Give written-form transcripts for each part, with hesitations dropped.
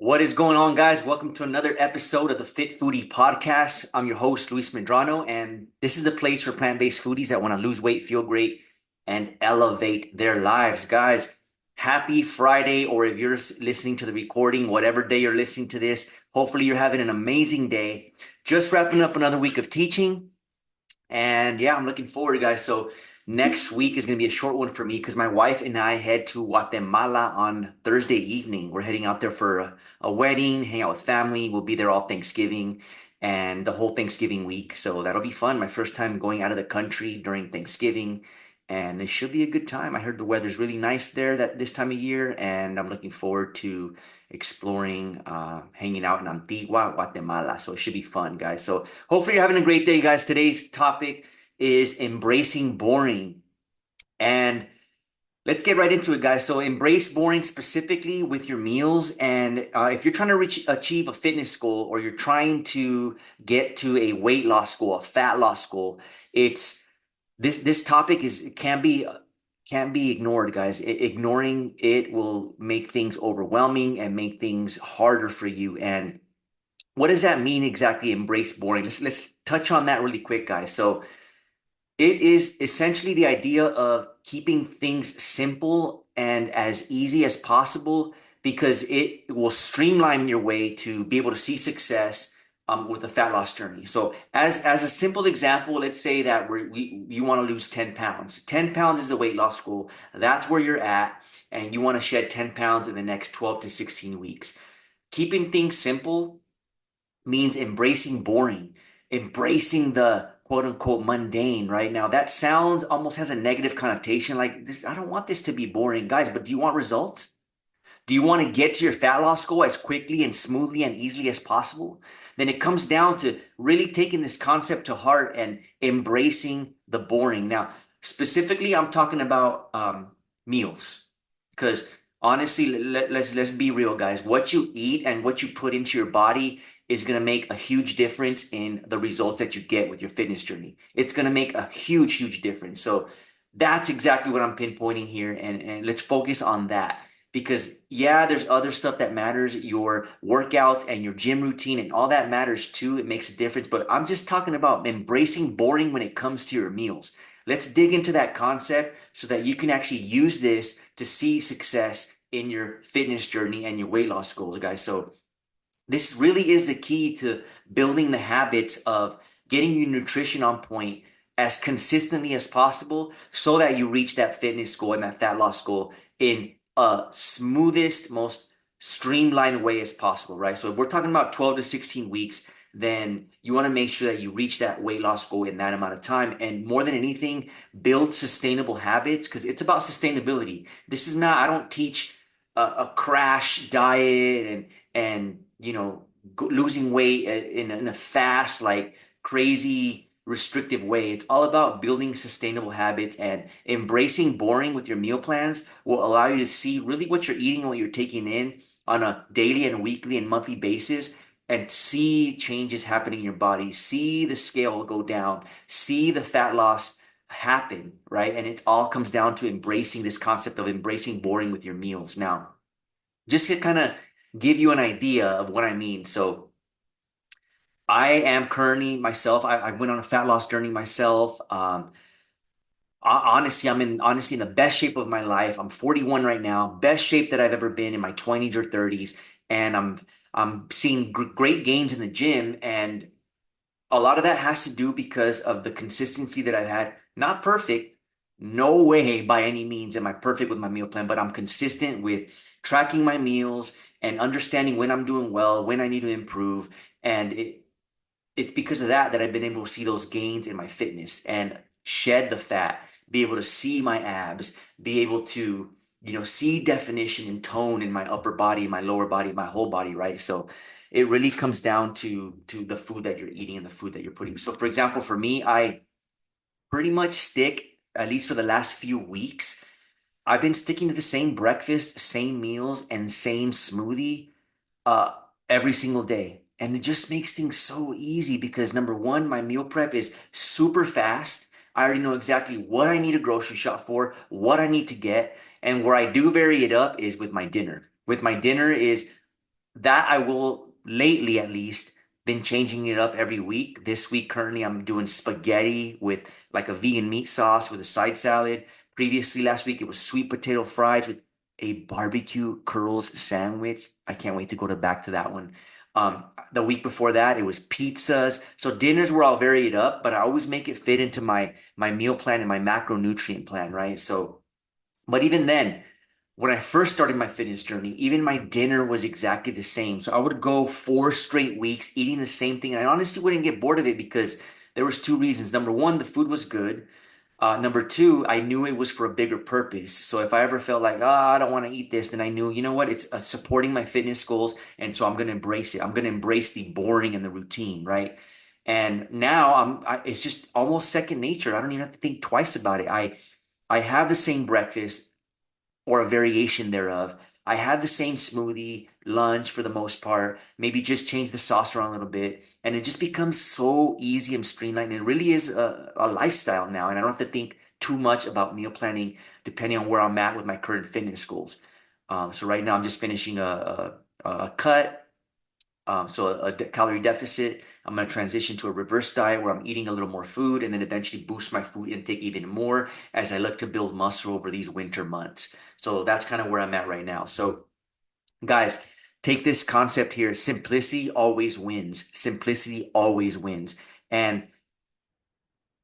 What is going on, guys? Welcome to another episode of the Fit Foodie Podcast. I'm your host, Luis Medrano, and this is the place for plant-based foodies that want to lose weight, feel great, and elevate their lives. Guys, happy Friday, or if you're listening to the recording, whatever day you're listening to this, hopefully you're having an amazing day. Just wrapping up another week of teaching. And yeah, I'm looking forward, guys. So next week is going to be a short one for me because my wife and I head to Guatemala on Thursday evening. We're heading out there for a wedding, hang out with family. We'll be there all Thanksgiving and the whole Thanksgiving week. So that'll be fun. My first time going out of the country during Thanksgiving. And it should be a good time. I heard the weather's really nice there that this time of year, and I'm looking forward to exploring, hanging out in Antigua, Guatemala. So it should be fun, guys. So hopefully you're having a great day, guys. Today's topic is embracing boring. And let's get right into it, guys. So embrace boring specifically with your meals. And if you're trying to achieve a fitness goal, or you're trying to get to a weight loss goal, a fat loss goal, it's this topic is can't be ignored, guys. Ignoring it will make things overwhelming and make things harder for you. And what does that mean exactly? Embrace boring. Let's touch on that really quick, guys. So it is essentially the idea of keeping things simple and as easy as possible because it will streamline your way to be able to see success with a fat loss journey. So as a simple example, let's say that you want to lose 10 pounds. 10 pounds is a weight loss goal. That's where you're at, and you want to shed 10 pounds in the next 12 to 16 weeks. Keeping things simple means embracing boring, embracing the quote unquote mundane. Right now, that sounds almost has a negative connotation, like this. I don't want this to be boring, guys, but do you want results? Do you want to get to your fat loss goal as quickly and smoothly and easily as possible? Then it comes down to really taking this concept to heart and embracing the boring. Now, specifically, I'm talking about meals, because honestly, let's be real, guys. What you eat and what you put into your body is going to make a huge difference in the results that you get with your fitness journey. It's going to make a huge difference. So that's exactly what I'm pinpointing here, and let's focus on that. Because yeah, there's other stuff that matters, your workouts and your gym routine and all that matters too. It makes a difference, but I'm just talking about embracing boring when it comes to your meals. Let's dig into that concept so that you can actually use this to see success in your fitness journey and your weight loss goals, guys. So this really is the key to building the habits of getting your nutrition on point as consistently as possible so that you reach that fitness goal and that fat loss goal in smoothest, most streamlined way as possible, right? So if we're talking about 12 to 16 weeks, then you want to make sure that you reach that weight loss goal in that amount of time. And more than anything, build sustainable habits because it's about sustainability. This is not, I don't teach a crash diet and losing weight in a fast, like crazy restrictive way. It's all about building sustainable habits, and embracing boring with your meal plans will allow you to see really what you're eating and what you're taking in on a daily and weekly and monthly basis, and see changes happening in your body, see the scale go down, see the fat loss happen, right? And it all comes down to embracing this concept of embracing boring with your meals. Now, just to kind of give you an idea of what I mean. So I am currently myself. I went on a fat loss journey myself. Honestly, I'm in the best shape of my life. I'm 41 right now, best shape that I've ever been in my 20s or 30s, and I'm seeing great gains in the gym, and a lot of that has to do because of the consistency that I've had. Not perfect, no way by any means am I perfect with my meal plan, but I'm consistent with tracking my meals and understanding when I'm doing well, when I need to improve, and it's because of that that I've been able to see those gains in my fitness and shed the fat, be able to see my abs, be able to, see definition and tone in my upper body, my lower body, my whole body, right? So it really comes down to the food that you're eating and the food that you're putting. So for example, for me, I pretty much stick, at least for the last few weeks, I've been sticking to the same breakfast, same meals, and same smoothie uh, every single day. And it just makes things so easy because number one, my meal prep is super fast. I already know exactly what I need a grocery shop for, what I need to get. And where I do vary it up is with my dinner. With my dinner is that I will lately at least been changing it up every week. This week currently I'm doing spaghetti with like a vegan meat sauce with a side salad. Previously last week it was sweet potato fries with a barbecue curls sandwich. I can't wait to go to back to that one. The week before that it was pizzas. So dinners were all varied up, but I always make it fit into my meal plan and my macronutrient plan, right? So but even then, when I first started my fitness journey, even my dinner was exactly the same. So I would go 4 straight weeks eating the same thing. And I honestly wouldn't get bored of it because there was two reasons. Number one, the food was good. Number two, I knew it was for a bigger purpose. So if I ever felt like, I don't want to eat this, then I knew, you know what, it's supporting my fitness goals. And so I'm going to embrace it. I'm going to embrace the boring and the routine, right? And now it's just almost second nature. I don't even have to think twice about it. I have the same breakfast or a variation thereof. I have the same smoothie, lunch for the most part, maybe just change the sauce around a little bit. And it just becomes so easy and streamlined. It really is a lifestyle now. And I don't have to think too much about meal planning depending on where I'm at with my current fitness goals. So right now I'm just finishing a cut, so calorie deficit. I'm going to transition to a reverse diet where I'm eating a little more food and then eventually boost my food intake even more as I look to build muscle over these winter months. So that's kind of where I'm at right now. So guys, take this concept here. Simplicity always wins. Simplicity always wins. And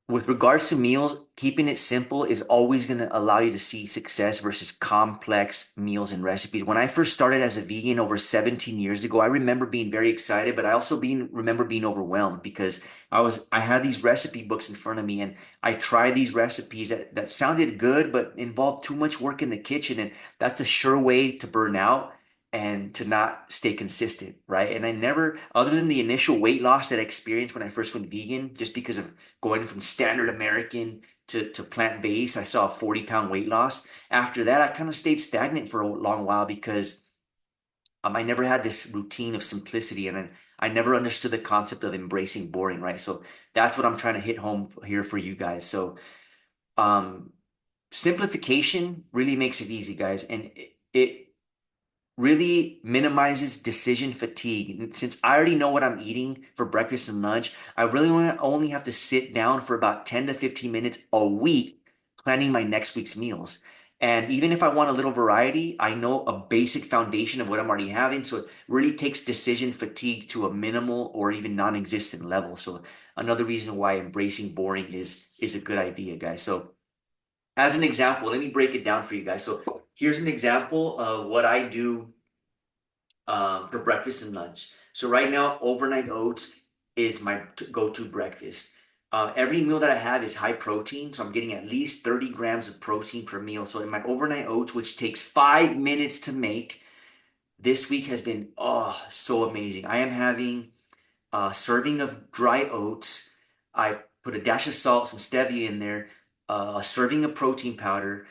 with regards to meals, keeping it simple is always going to allow you to see success versus complex meals and recipes. When I first started as a vegan over 17 years ago, I remember being very excited, but I also remember being overwhelmed because I had these recipe books in front of me and I tried these recipes that sounded good, but involved too much work in the kitchen. And that's a sure way to burn out and to not stay consistent, right? And I never, other than the initial weight loss that I experienced when I first went vegan, just because of going from standard American to plant-based, I saw a 40-pound weight loss. After that, I kind of stayed stagnant for a long while because I never had this routine of simplicity and I never understood the concept of embracing boring, right? So that's what I'm trying to hit home here for you guys. So um, simplification really makes it easy, guys. And it really minimizes decision fatigue. And since I already know what I'm eating for breakfast and lunch, I really only have to sit down for about 10 to 15 minutes a week planning my next week's meals. And even if I want a little variety, I know a basic foundation of what I'm already having. So it really takes decision fatigue to a minimal or even non-existent level. So another reason why embracing boring is a good idea, guys. So as an example, let me break it down for you guys. So here's an example of what I do for breakfast and lunch. So right now, overnight oats is my go-to breakfast. Every meal that I have is high protein, so I'm getting at least 30 grams of protein per meal. So in my overnight oats, which takes 5 minutes to make, this week has been so amazing. I am having a serving of dry oats. I put a dash of salt, some stevia in there, a serving of protein powder,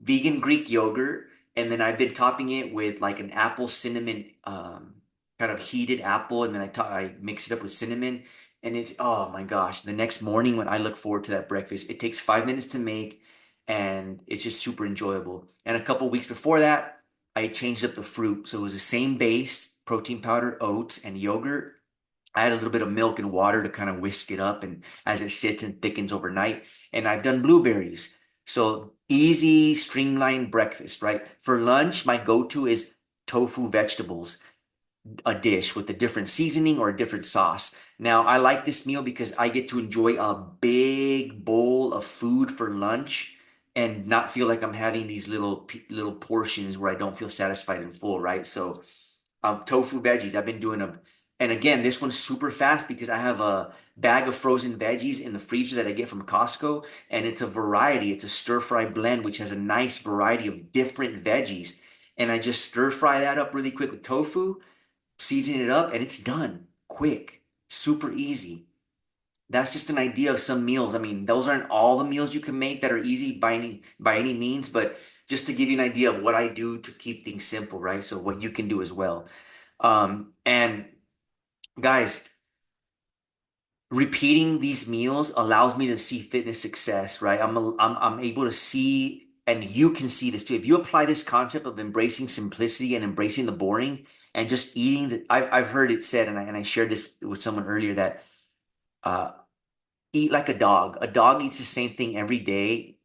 vegan Greek yogurt, and then I've been topping it with like an apple cinnamon kind of heated apple, and then I mix it up with cinnamon, and it's oh my gosh! The next morning when I look forward to that breakfast, it takes 5 minutes to make, and it's just super enjoyable. And a couple weeks before that, I changed up the fruit, so it was the same base, protein powder, oats, and yogurt. I add a little bit of milk and water to kind of whisk it up and as it sits and thickens overnight. And I've done blueberries. So easy, streamlined breakfast, right? For lunch, my go-to is tofu vegetables, a dish with a different seasoning or a different sauce. Now, I like this meal because I get to enjoy a big bowl of food for lunch and not feel like I'm having these little portions where I don't feel satisfied and full, right? So tofu veggies. I've been doing them. And again, this one's super fast because I have a bag of frozen veggies in the freezer that I get from Costco. And it's a variety. It's a stir fry blend, which has a nice variety of different veggies. And I just stir fry that up really quick with tofu, season it up, and it's done quick, super easy. That's just an idea of some meals. I mean, those aren't all the meals you can make that are easy by any means, but just to give you an idea of what I do to keep things simple, right? So what you can do as well. And guys, repeating these meals allows me to see fitness success, right? I'm able to see and you can see this too. If you apply this concept of embracing simplicity and embracing the boring and just eating I've heard it said, and I shared this with someone earlier, that uh, eat like a dog. A dog eats the same thing every day.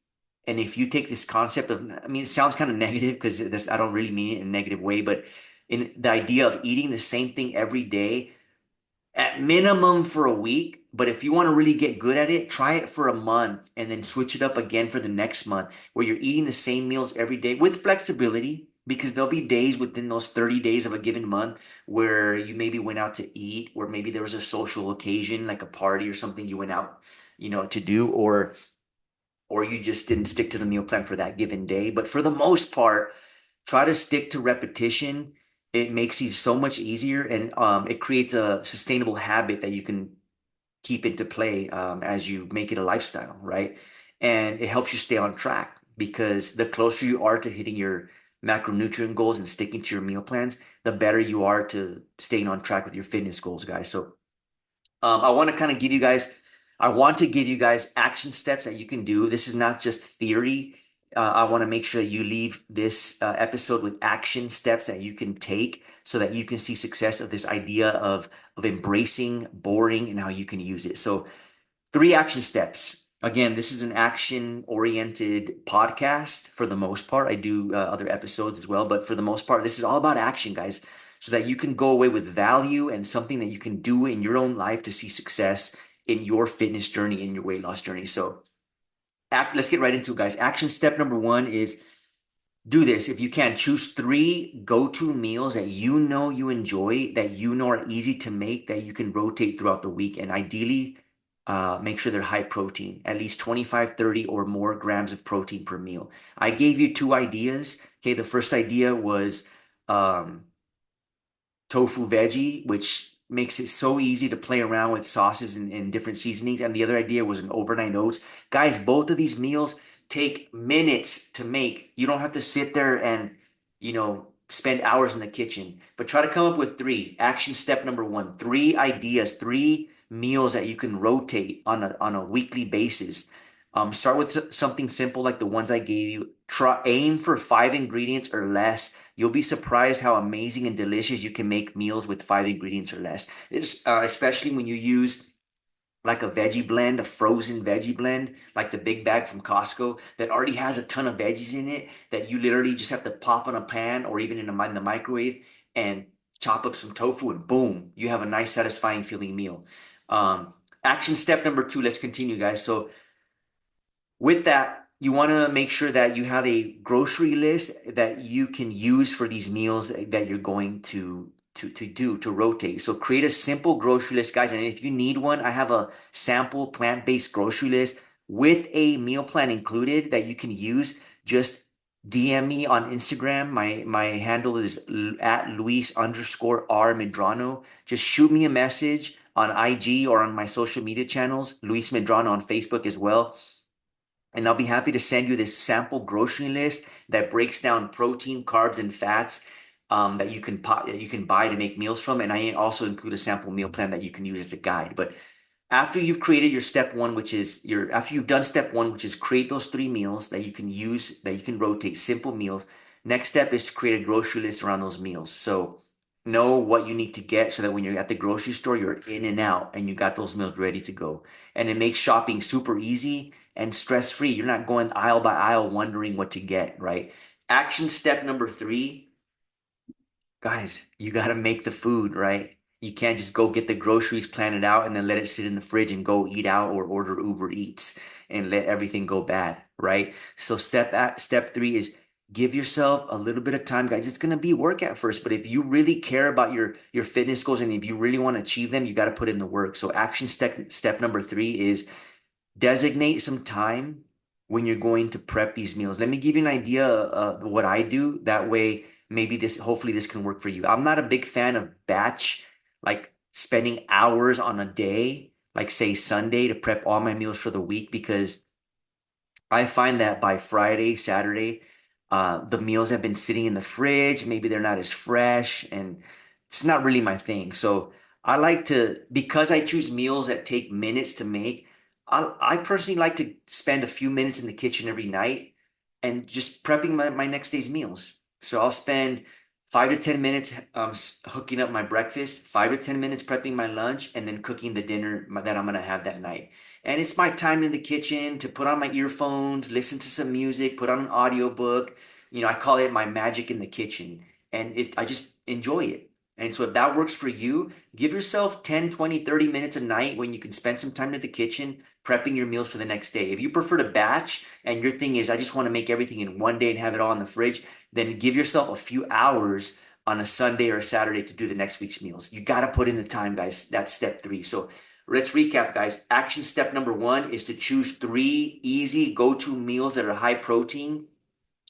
And if you take this concept of, I mean, it sounds kind of negative because this, I don't really mean it in a negative way, but in the idea of eating the same thing every day, at minimum for a week. But if you want to really get good at it, try it for a month and then switch it up again for the next month where you're eating the same meals every day with flexibility, because there'll be days within those 30 days of a given month where you maybe went out to eat, or maybe there was a social occasion like a party or something you went out, to do, or you just didn't stick to the meal plan for that given day. But for the most part, try to stick to repetition. It makes these so much easier, and it creates a sustainable habit that you can keep into play as you make it a lifestyle, right? And it helps you stay on track, because the closer you are to hitting your macronutrient goals and sticking to your meal plans, the better you are to staying on track with your fitness goals, guys. So I want to kind of give you guys, I want to give you guys action steps that you can do. This is not just theory. I want to make sure that you leave this episode with action steps that you can take so that you can see success of this idea of embracing boring and how you can use it. So, three action steps. Again, this is an action-oriented podcast for the most part. I do other episodes as well, but for the most part, this is all about action, guys, so that you can go away with value and something that you can do in your own life to see success in your fitness journey, in your weight loss journey. So, let's get right into it, guys. Action step number one is do this. If you can, choose three go-to meals that you know you enjoy, that you know are easy to make, that you can rotate throughout the week. And ideally, make sure they're high protein, at least 25, 30 or more grams of protein per meal. I gave you two ideas. Okay, the first idea was um, tofu veggie, which makes it so easy to play around with sauces and different seasonings. And the other idea was an overnight oats. Guys, both of these meals take minutes to make. You don't have to sit there and, spend hours in the kitchen, but try to come up with three. Action step number one, three ideas, three meals that you can rotate on a weekly basis. Start with something simple like the ones I gave you. Aim for 5 ingredients or less. You'll be surprised how amazing and delicious you can make meals with 5 ingredients or less. It's especially when you use like a veggie blend, a frozen veggie blend, like the big bag from Costco that already has a ton of veggies in it that you literally just have to pop on a pan or even in the microwave and chop up some tofu, and boom, you have a nice, satisfying feeling meal. Um, Action step number two, let's continue, guys. So with that, you want to make sure that you have a grocery list that you can use for these meals that you're going to rotate. So create a simple grocery list, guys. And if you need one, I have a sample plant-based grocery list with a meal plan included that you can use. Just DM me on Instagram. My handle is at Luis_R Medrano. Just shoot me a message on IG or on my social media channels, Luis Medrano on Facebook as well, and I'll be happy to send you this sample grocery list that breaks down protein, carbs, and fats that you can buy to make meals from. And I also include a sample meal plan that you can use as a guide. But after you've created your step one, after you've done step one, which is create those three meals that you can use, that you can rotate, simple meals. Next step is to create a grocery list around those meals. So know what you need to get so that when you're at the grocery store, you're in and out and you got those meals ready to go. And it makes shopping super easy and stress-free. You're not going aisle by aisle wondering what to get, right? Action step number three, guys, you got to make the food, right? You can't just go get the groceries, plan it out, and then let it sit in the fridge and go eat out or order Uber Eats and let everything go bad, right? So step three is give yourself a little bit of time, guys. It's gonna be work at first, but if you really care about your fitness goals and if you really want to achieve them, you got to put in the work. So action step number three is designate some time when you're going to prep these meals. Let me give you an idea of what I do. That way, hopefully this can work for you. I'm not a big fan of batch, like spending hours on a day, like say Sunday to prep all my meals for the week, because I find that by Friday, Saturday, the meals have been sitting in the fridge. Maybe they're not as fresh, and it's not really my thing. So I like to, because I choose meals that take minutes to make, I personally like to spend a few minutes in the kitchen every night and just prepping my next day's meals. So I'll spend 5 to 10 minutes hooking up my breakfast, 5 to 10 minutes prepping my lunch, and then cooking the dinner that I'm gonna have that night. And it's my time in the kitchen to put on my earphones, listen to some music, put on an audiobook. I call it my magic in the kitchen, and I just enjoy it. And so if that works for you, give yourself 10, 20, 30 minutes a night when you can spend some time in the kitchen prepping your meals for the next day. If you prefer to batch and your thing is, I just want to make everything in one day and have it all in the fridge, then give yourself a few hours on a Sunday or a Saturday to do the next week's meals. You got to put in the time, guys. That's step 3. So let's recap, guys. Action step number 1 is to choose 3 easy go-to meals that are high protein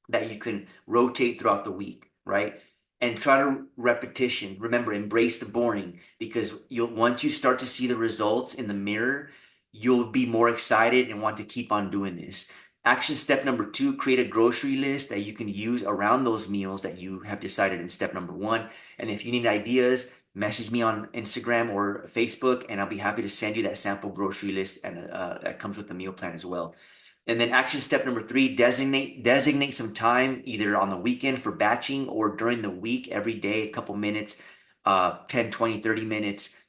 that you can rotate throughout the week, right? And try to repetition. Remember, embrace the boring, because once you start to see the results in the mirror, you'll be more excited and want to keep on doing this. Action step number 2, create a grocery list that you can use around those meals that you have decided in step number 1. And if you need ideas, message me on Instagram or Facebook, and I'll be happy to send you that sample grocery list, and that comes with the meal plan as well. And then action step number 3, designate some time either on the weekend for batching or during the week every day, a couple minutes, 10, 20, 30 minutes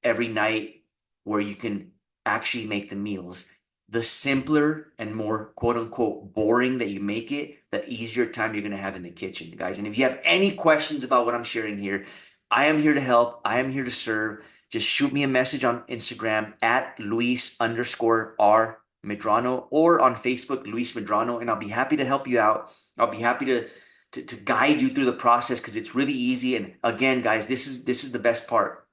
every night where you can actually make the meals. The simpler and more quote unquote boring that you make it, the easier time you're going to have in the kitchen, guys. And if you have any questions about what I'm sharing here, I am here to help. I am here to serve. Just shoot me a message on Instagram at Luis_R Medrano, or on Facebook, Luis Medrano, and I'll be happy to help you out. I'll be happy to guide you through the process, because it's really easy. And again, guys, this is the best part.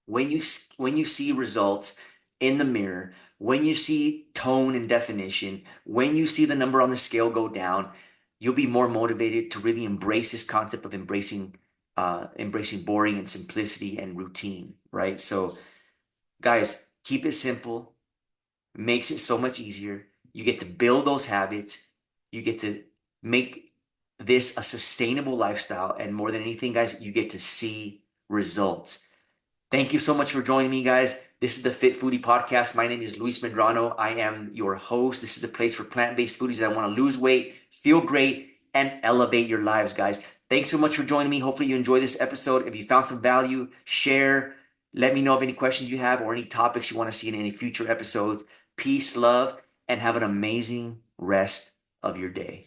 When you see results in the mirror, when you see tone and definition, when you see the number on the scale go down, you'll be more motivated to really embrace this concept of embracing boring and simplicity and routine, right? So, guys, keep it simple. Makes it so much easier. You get to build those habits. You get to make this a sustainable lifestyle. And more than anything, guys, you get to see results. Thank you so much for joining me, guys. This is the Fit Foodie Podcast. My name is Luis Medrano. I am your host. This is a place for plant-based foodies that want to lose weight, feel great, and elevate your lives, guys. Thanks so much for joining me. Hopefully you enjoyed this episode. If you found some value, share. Let me know of any questions you have or any topics you want to see in any future episodes. Peace, love, and have an amazing rest of your day.